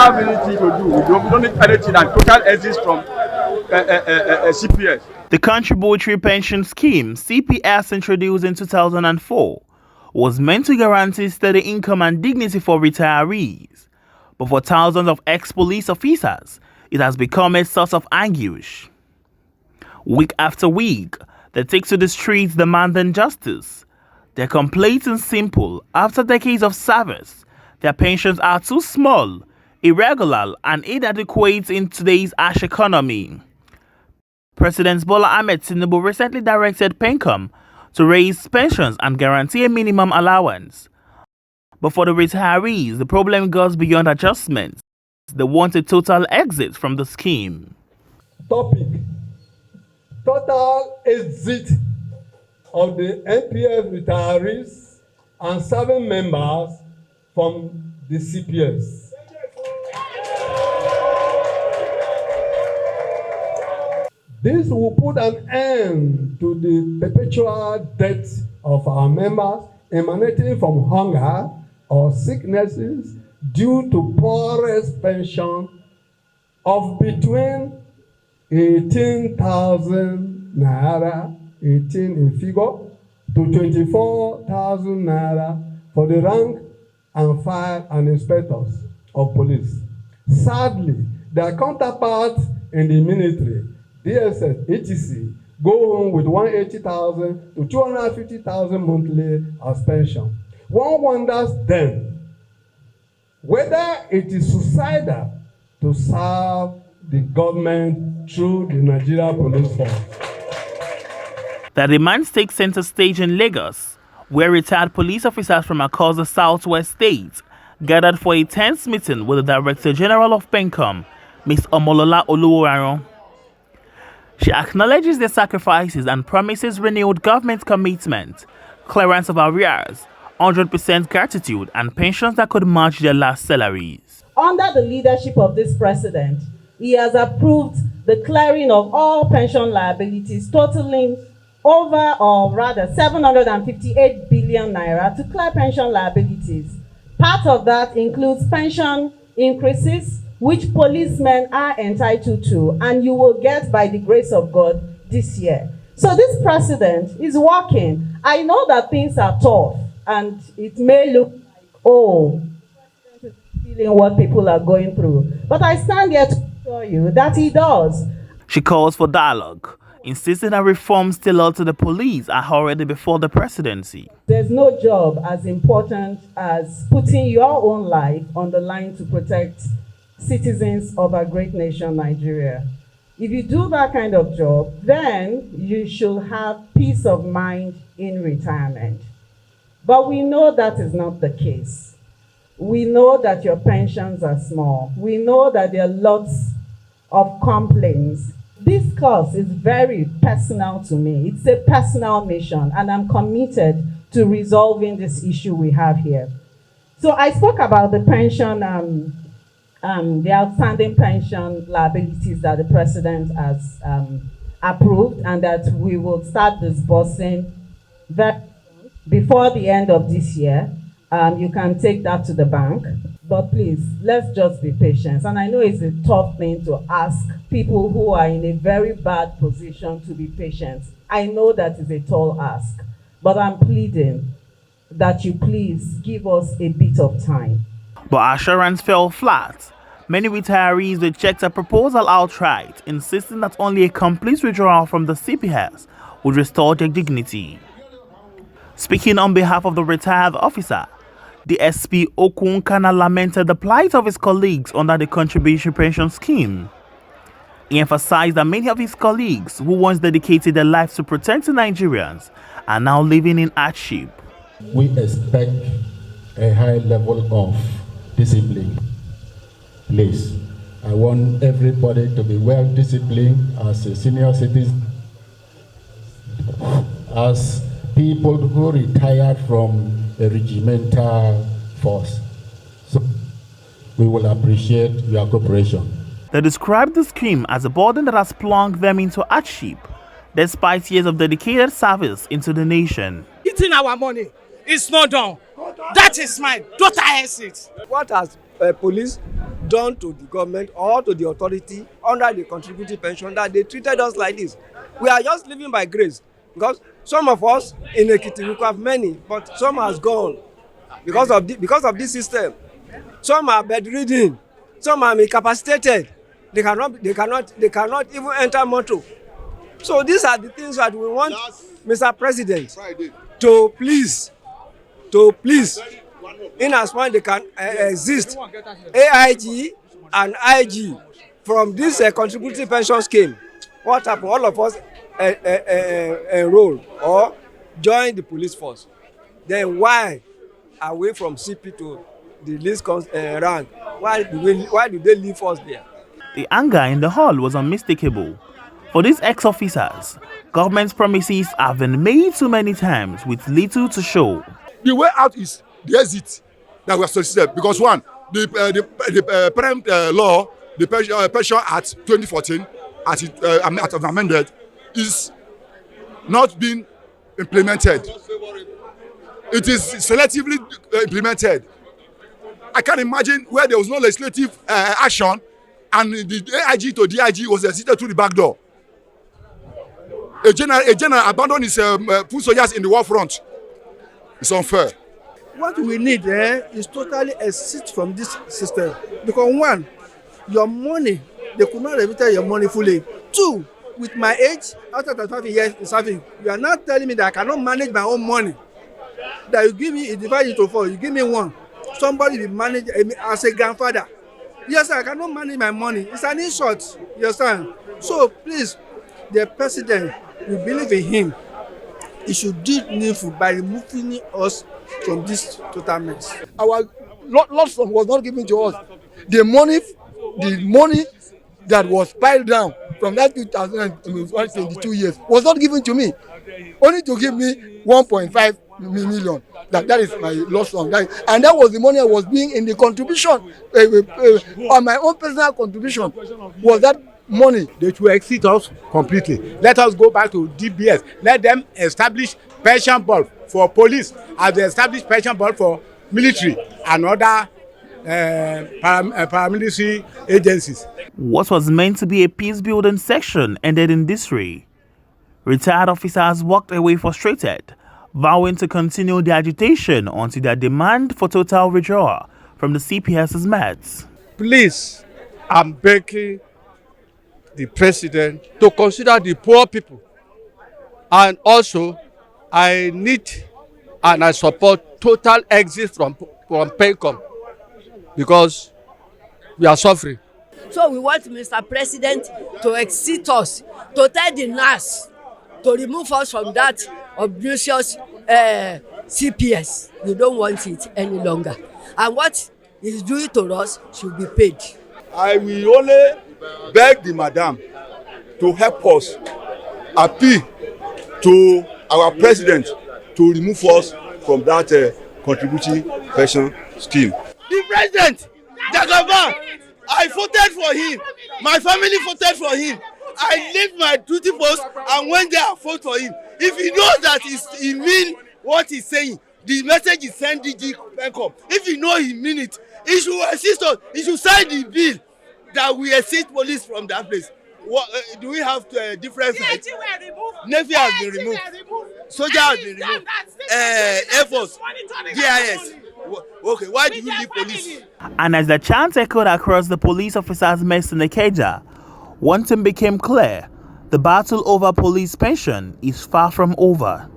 have anything to do. We don't need anything, and total exits from CPS. The Contributory Pension Scheme, CPS, introduced in 2004, was meant to guarantee steady income and dignity for retirees. But for thousands of ex-police officers, it has become a source of anguish. Week after week, they take to the streets demanding justice. Their complaint is simple. After decades of service, their pensions are too small, irregular, and inadequate in today's harsh economy. President Bola Ahmed Tinubu recently directed PENCOM to raise pensions and guarantee a minimum allowance. But for the retirees, the problem goes beyond adjustments. They want a total exit from the scheme. Topic: total exit of the NPF retirees and serving members from the CPS. This will put an end to the perpetual death of our members emanating from hunger or sicknesses due to poorest pension of between 18,000 naira, 18 in figure, to 24,000 naira for the rank and file and inspectors of police. Sadly, their counterparts in the military, DSS, etc., go home with 180,000 to 250,000 monthly as pension. One wonders then whether it is suicidal to serve the government through the Nigeria Police Force. The demands take center stage in Lagos, where retired police officers from across the southwest states gathered for a tense meeting with the Director General of PENCOM, Ms. Omolola Oluwaran. She acknowledges their sacrifices and promises renewed government commitment, clearance of arrears, 100% gratitude, and pensions that could match their last salaries. Under the leadership of this president, he has approved the clearing of all pension liabilities totaling over, or rather 758 billion naira to clear pension liabilities. Part of that includes pension increases, which policemen are entitled to, and you will get by the grace of God this year. So this president is working. I know that things are tough, and it may look like, oh, feeling what people are going through. But I stand here to assure you that he does. She calls for dialogue, insisting that reforms tailored to the police are already before the presidency. There's no job as important as putting your own life on the line to protect citizens of our great nation, Nigeria. If you do that kind of job, then you should have peace of mind in retirement. But we know that is not the case. We know that your pensions are small. We know that there are lots of complaints. This cause is very personal to me. It's a personal mission, and I'm committed to resolving this issue we have here. So I spoke about the pension, the outstanding pension liabilities that the president has approved, and that we will start disbursing before the end of this year. You can take that to the bank, but please, let's just be patient. And I know it's a tough thing to ask people who are in a very bad position to be patient. I know that is a tall ask, but I'm pleading that you please give us a bit of time. But assurance fell flat. Many retirees reject a proposal outright, insisting that only a complete withdrawal from the CPS would restore their dignity. Speaking on behalf of the retired officer, the SP Okun Kana lamented the plight of his colleagues under the Contributory Pension Scheme. He emphasized that many of his colleagues who once dedicated their lives to protecting Nigerians are now living in hardship. We expect a high level of discipline. Please, I want everybody to be well disciplined as a senior citizen, as people who retired from a regimental force. So we will appreciate your cooperation. They described the scheme as a burden that has plunged them into hardship, despite years of dedicated service into the nation. Eating our money is not done. That is mine. Don't I it? What has police done to the government or to the authority under the contributory pension that they treated us like this. We are just living by grace, because some of us in Ekiti, we could have many, but some has gone because of this system. Some are bedridden, some are incapacitated. They cannot even enter motor. So these are the things that we want Mr. President to please, in as much they can exist, AIG and IG from this contributory pension scheme. What happened? All of us enroll or join the police force. Then why are we from CP to the least rank? Why do they leave us there? The anger in the hall was unmistakable. For these ex-officers, government's promises have been made too many times with little to show. The way out is the exit that we are solicited, because one, the parent law, the Pension Act 2014, as it amended, is not being implemented. It is selectively implemented. I can't imagine where there was no legislative action and the AIG to DIG was exited through the back door. A general abandoned his foot soldiers in the war front. It's unfair. What we need is totally exit from this system. Because one, your money, they could not return your money fully. Two, with my age, after 35 years in serving, you are not telling me that I cannot manage my own money. That you give me, you divide it to 4, you give me 1. Somebody will manage as a grandfather. Yes, I cannot manage my money. It's an insult. You understand? So please, the president, we believe in him. He should do needful by removing us from this total mess. Our lot sum was not given to us. The money that was piled down from that 2022 years was not given to me. Only to give me 1.5 million. That is my loss sum. And that was the money I was being in the contribution. On my own personal contribution was that money. They should exit us completely. Let us go back to DBS. Let them establish pension board for police as they establish pension board for military and other paramilitary agencies. What was meant to be a peace-building section ended in disarray. Retired officers walked away frustrated, vowing to continue the agitation until their demand for total withdrawal from the CPS is met. Please, I'm begging the president to consider the poor people. And also, I need and I support total exit from PENCOM because we are suffering. So we want Mr. President to exit us, to tell the nurse to remove us from that obnoxious CPS. We don't want it any longer. And what he's doing to us should be paid. I will only beg the madam to help us appeal to our president to remove us from that contributory pension scheme. The president, Jagaban, I voted for him. My family voted for him. I left my duty post and went there and voted for him. If he knows that he mean what he's saying, the message is sent DG PENCOM. If he know he mean it, he should assist us. He should sign the bill that we assist police from that place. What, do we have different sides? Navy has been removed. Soldier has been removed. Air Force, DIS. Okay, why do you leave police? And as the chant echoed across the police officers' mess in the Keja, one thing became clear: the battle over police pension is far from over.